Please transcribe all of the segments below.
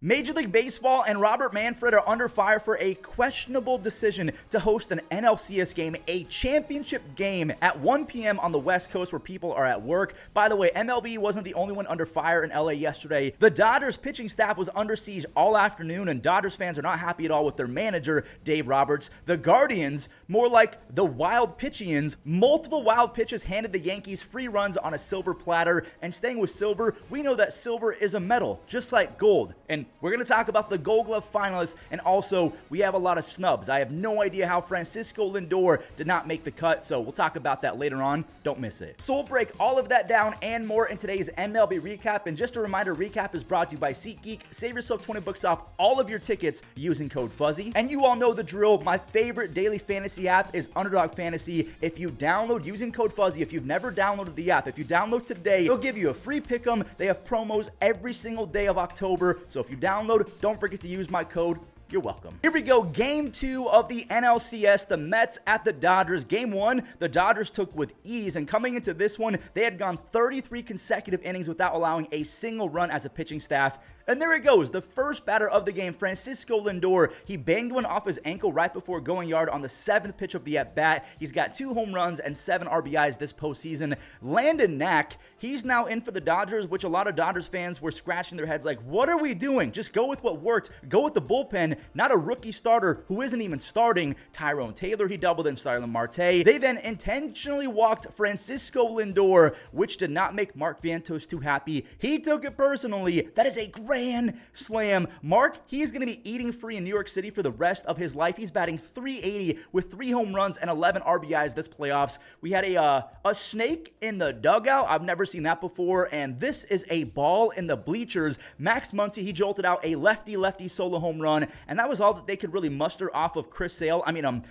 Major League Baseball and Robert Manfred are under fire for a questionable decision to host an NLCS game, a championship game at 1 p.m. on the West Coast where people are at work. By the way, MLB wasn't the only one under fire in LA yesterday. The Dodgers pitching staff was under siege all afternoon, and Dodgers fans are not happy at all with their manager, Dave Roberts. The Guardians, more like the Wild Pitchians, multiple wild pitches handed the Yankees free runs on a silver platter. And staying with silver, we know that silver is a metal, just like gold. And we're going to talk about the Gold Glove finalists, and also we have a lot of snubs. I have no idea how Francisco Lindor did not make the cut, so we'll talk about that later on. Don't miss it. So we'll break all of that down and more in today's MLB Recap. And just a reminder, Recap is brought to you by SeatGeek. Save yourself $20 off all of your tickets using code Fuzzy. And you all know the drill. My favorite daily fantasy app is Underdog Fantasy. If you download using code Fuzzy, if you've never downloaded the app, if you download today, they'll give you a free pick'em. They have promos every single day of October. So if you download, don't forget to use my code. You're welcome. Here we go. Game 2 of the NLCS, the Mets at the Dodgers. Game 1, the Dodgers took with ease, and coming into this one, they had gone 33 consecutive innings without allowing a single run as a pitching staff. And there it goes, the first batter of the game, Francisco Lindor. He banged one off his ankle right before going yard on the 7th pitch of the at-bat. He's got 2 home runs and 7 RBIs this postseason. Landon Knack, he's now in for the Dodgers, which a lot of Dodgers fans were scratching their heads like, what are we doing? Just go with what worked. Go with the bullpen, not a rookie starter who isn't even starting. Tyrone Taylor, he doubled in Starlin Marte. They then intentionally walked Francisco Lindor, which did not make Mark Vientos too happy. He took it personally. That is a grand slam. Mark, he's going to be eating free in New York City for the rest of his life. He's batting .380 with 3 home runs and 11 RBIs this playoffs. We had a snake in the dugout. I've never seen that before, and this is a ball in the bleachers. Max Muncy, he jolted out a lefty-lefty solo home run, and that was all that they could really muster off of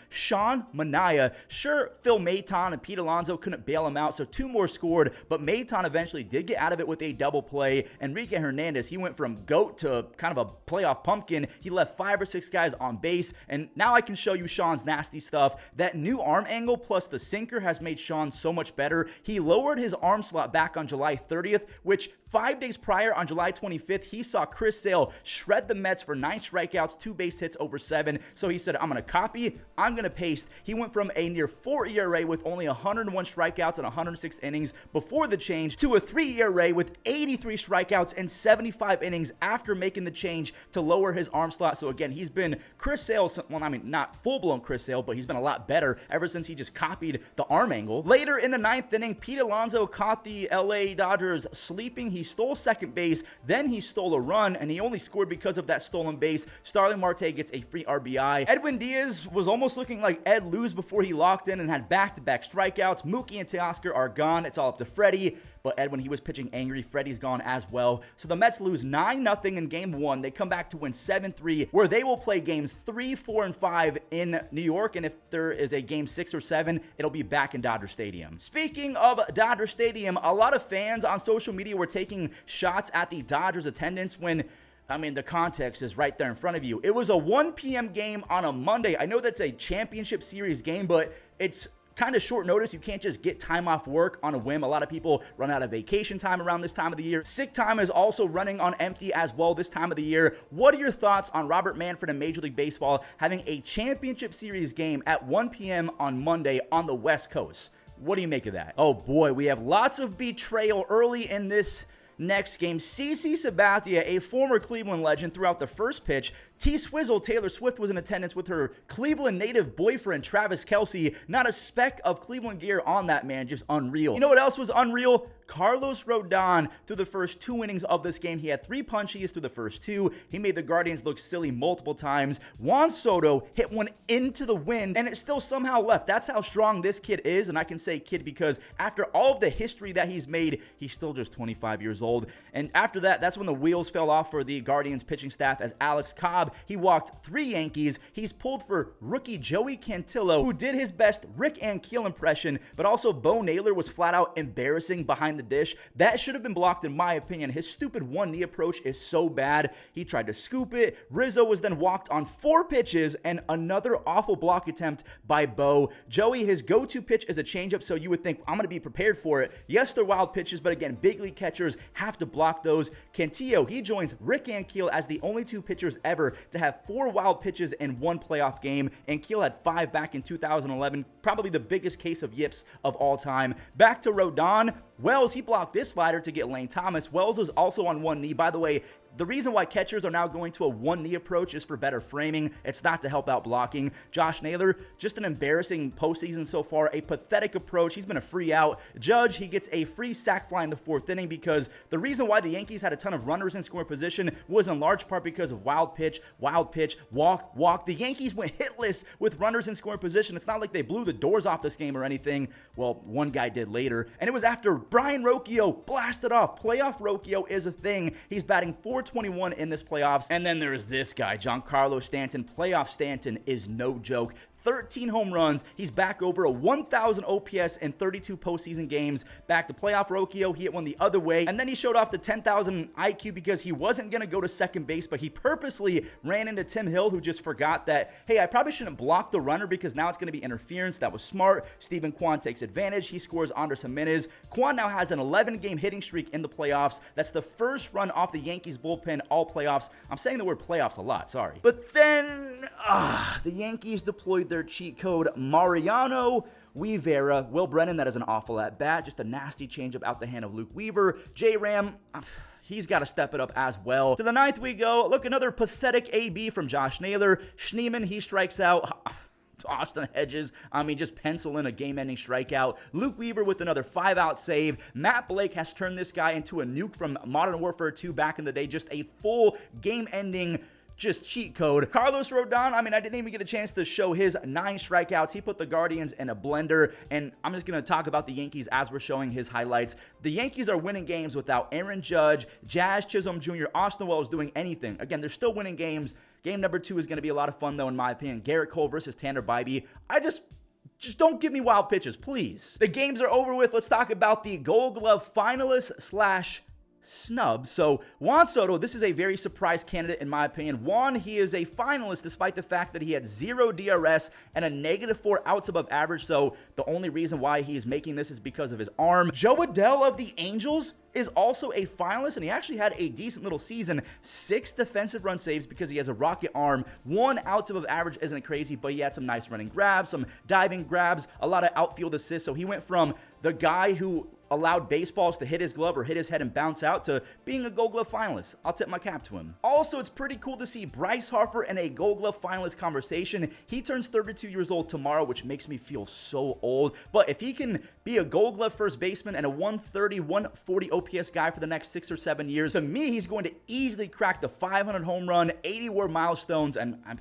Sean Manaea. Sure, Phil Maton and Pete Alonso couldn't bail him out, so 2 more scored, but Maton eventually did get out of it with a double play. Enrique Hernandez, he went from goat to kind of a playoff pumpkin. He left 5 or 6 guys on base, and now I can show you Sean's nasty stuff. That new arm angle plus the sinker has made Sean so much better. He lowered his arm slot back on July 30th, which 5 days prior on July 25th, he saw Chris Sale shred the Mets for 9 strikeouts, 2 base hits over 7. So he said, I'm going to copy, I'm going to paste. He went from a near 4 ERA with only 101 strikeouts and 106 innings before the change to a 3 ERA with 83 strikeouts and 75 innings after making the change to lower his arm slot. So again, he's been Chris Sale, well, I mean, not full-blown Chris Sale, but he's been a lot better ever since he just copied the arm angle. Later in the 9th inning, Pete Alonso caught the LA Dodgers sleeping. He stole second base, then he stole a run, and he only scored because of that stolen base. Starlin Marte gets a free RBI. Edwin Diaz was almost looking like Ed Luz before he locked in and had back-to-back strikeouts. Mookie and Teoscar are gone. It's all up to Freddie. But Edwin, he was pitching angry. Freddie's gone as well. So the Mets lose 9-0 in Game 1. They come back to win 7-3, where they will play Games 3, 4, and 5 in New York. And if there is a Game 6 or 7, it'll be back in Dodger Stadium. Speaking of Dodger Stadium, a lot of fans on social media were taking shots at the Dodgers attendance when, I mean, the context is right there in front of you. It was a 1 p.m. game on a Monday. I know that's a championship series game, but it's kind of short notice. You can't just get time off work on a whim. A lot of people run out of vacation time around this time of the year. Sick time is also running on empty as well this time of the year. What are your thoughts on Robert Manfred and Major League Baseball having a championship series game at 1 p.m. on Monday on the West Coast? What do you make of that? Oh boy, we have lots of betrayal early in this next game. CC Sabathia, a former Cleveland legend, threw out the first pitch. T-Swizzle, Taylor Swift, was in attendance with her Cleveland native boyfriend, Travis Kelce. Not a speck of Cleveland gear on that man. Just unreal. You know what else was unreal? Carlos Rodon, through the first 2 innings of this game, he had 3 punchies through the first 2. He made the Guardians look silly multiple times. Juan Soto hit one into the wind, and it still somehow left. That's how strong this kid is, and I can say kid because after all of the history that he's made, he's still just 25 years old. And after that, that's when the wheels fell off for the Guardians pitching staff as Alex Cobb, he walked 3 Yankees. He's pulled for rookie Joey Cantillo, who did his best Rick Ankiel impression, but also Bo Naylor was flat out embarrassing behind behind the dish. That should have been blocked in my opinion. His stupid one knee approach is so bad. He tried to scoop it. Rizzo was then walked on 4 pitches, and another awful block attempt by Bo. Joey, his go-to pitch is a changeup, so you would think I'm going to be prepared for it. Yes, they're wild pitches, but again, big league catchers have to block those. Cantillo, he joins Rick Ankiel as the only 2 pitchers ever to have 4 wild pitches in 1 playoff game. Ankiel had 5 back in 2011, probably the biggest case of yips of all time. Back to Rodon. Wells, he blocked this slider to get Lane Thomas. Wells is also on one knee. By the way, the reason why catchers are now going to a one knee approach is for better framing. It's not to help out blocking. Josh Naylor, just an embarrassing postseason so far. A pathetic approach. He's been a free out. Judge, he gets a free sac fly in the 4th inning because the reason why the Yankees had a ton of runners in scoring position was in large part because of wild pitch, walk. The Yankees went hitless with runners in scoring position. It's not like they blew the doors off this game or anything. Well, one guy did later. And it was after Brian Rocchio blasted off. Playoff Rocchio is a thing. He's batting .421 in this playoffs. And then there's this guy, Giancarlo Stanton. Playoff Stanton is no joke. 13 home runs. He's back over a 1,000 OPS in 32 postseason games. Back to playoff Rocchio. He hit one the other way. And then he showed off the 10,000 IQ because he wasn't going to go to second base, but he purposely ran into Tim Hill, who just forgot that, hey, I probably shouldn't block the runner because now it's going to be interference. That was smart. Steven Kwan takes advantage. He scores Anderson Jimenez. Kwan now has an 11-game hitting streak in the playoffs. That's the first run off the Yankees bullpen all playoffs. I'm saying the word playoffs a lot, sorry. But then, the Yankees deployed their cheat code Mariano Rivera. Will Brennan, that is an awful at bat. Just a nasty changeup out the hand of Luke Weaver. J-Ram, he's got to step it up as well. To the 9th we go. Look, another pathetic AB from Josh Naylor. Schneemann, he strikes out. Austin Hedges, just pencil in a game-ending strikeout. Luke Weaver with another 5-out save. Matt Blake has turned this guy into a nuke from Modern Warfare 2 back in the day. Just a full game-ending just cheat code. Carlos Rodon, I didn't even get a chance to show his 9 strikeouts. He put the Guardians in a blender, and I'm just going to talk about the Yankees as we're showing his highlights. The Yankees are winning games without Aaron Judge, Jazz Chisholm Jr., Austin Wells doing anything. Again, they're still winning games. Game number 2 is going to be a lot of fun, though, in my opinion. Garrett Cole versus Tanner Bybee. Just don't give me wild pitches, please. The games are over with. Let's talk about the Gold Glove finalists / snub. So Juan Soto, this is a very surprise candidate in my opinion. Juan, he is a finalist despite the fact that he had 0 DRS and a -4 outs above average. So the only reason why he's making this is because of his arm. Joe Adell of the Angels is also a finalist, and he actually had a decent little season. 6 defensive run saves because he has a rocket arm. 1 outs above average isn't crazy, but he had some nice running grabs, some diving grabs, a lot of outfield assists. So he went from the guy who allowed baseballs to hit his glove or hit his head and bounce out to being a Gold Glove finalist. I'll tip my cap to him. Also, it's pretty cool to see Bryce Harper in a Gold Glove finalist conversation. He turns 32 years old tomorrow, which makes me feel so old. But if he can be a Gold Glove first baseman and a 130, 140 OPS guy for the next 6 or 7 years, to me, he's going to easily crack the 500 home run, 80 WAR milestones, and I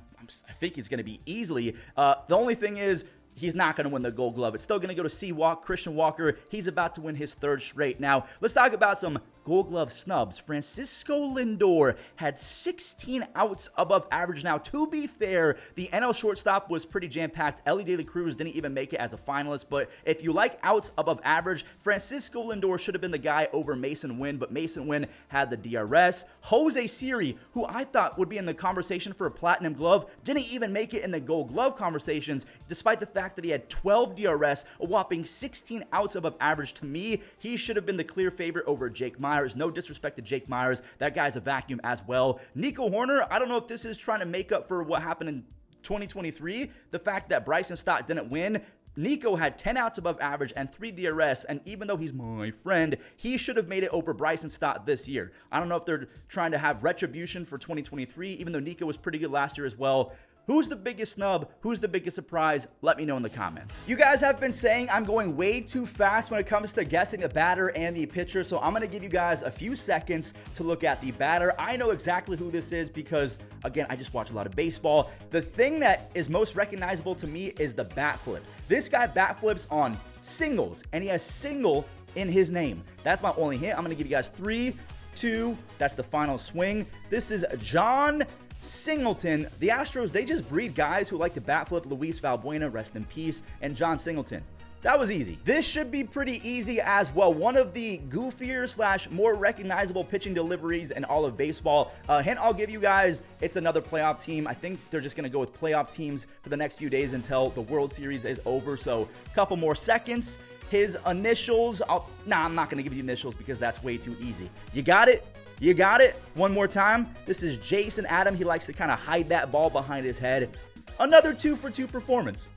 think he's going to be easily. The only thing is, he's not going to win the Gold Glove. It's still going to go to Christian Walker. He's about to win his 3rd straight. Now, let's talk about some Gold Glove snubs. Francisco Lindor had 16 outs above average. Now, to be fair, the NL shortstop was pretty jam-packed. Ellie De La Cruz didn't even make it as a finalist, but if you like outs above average, Francisco Lindor should have been the guy over Mason Wynn, but Mason Wynn had the DRS. Jose Siri, who I thought would be in the conversation for a Platinum Glove, didn't even make it in the Gold Glove conversations, despite the fact that he had 12 DRS, a whopping 16 outs above average. To me, he should have been the clear favorite over Jake Myers. No disrespect to Jake Myers. That guy's a vacuum as well. Nico Horner, I don't know if this is trying to make up for what happened in 2023. The fact that Bryson Stott didn't win. Nico had 10 outs above average and 3 DRS, and even though he's my friend, he should have made it over Bryson Stott this year. I don't know if they're trying to have retribution for 2023, even though Nico was pretty good last year as well. Who's the biggest snub? Who's the biggest surprise? Let me know in the comments. You guys have been saying I'm going way too fast when it comes to guessing the batter and the pitcher, so I'm going to give you guys a few seconds to look at the batter. I know exactly who this is because, again, I just watch a lot of baseball. The thing that is most recognizable to me is the bat flip. This guy bat flips on singles, and he has single in his name. That's my only hint. I'm going to give you guys 3, 2, that's the final swing. This is John Singleton. The Astros, they just breed guys who like to bat flip. Luis Valbuena, rest in peace, and John Singleton. That was easy. This should be pretty easy as well. One of the goofier / more recognizable pitching deliveries in all of baseball. Hint I'll give you guys, it's another playoff team. I think they're just going to go with playoff teams for the next few days until the World Series is over. So a couple more seconds. His initials, I'm not going to give you the initials because that's way too easy. You got it? You got it? One more time. This is Jason Adam. He likes to kind of hide that ball behind his head. Another 2-for-2 performance.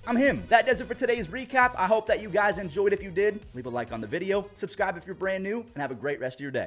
I'm him. That does it for today's recap. I hope that you guys enjoyed. If you did, leave a like on the video, subscribe if you're brand new, and have a great rest of your day.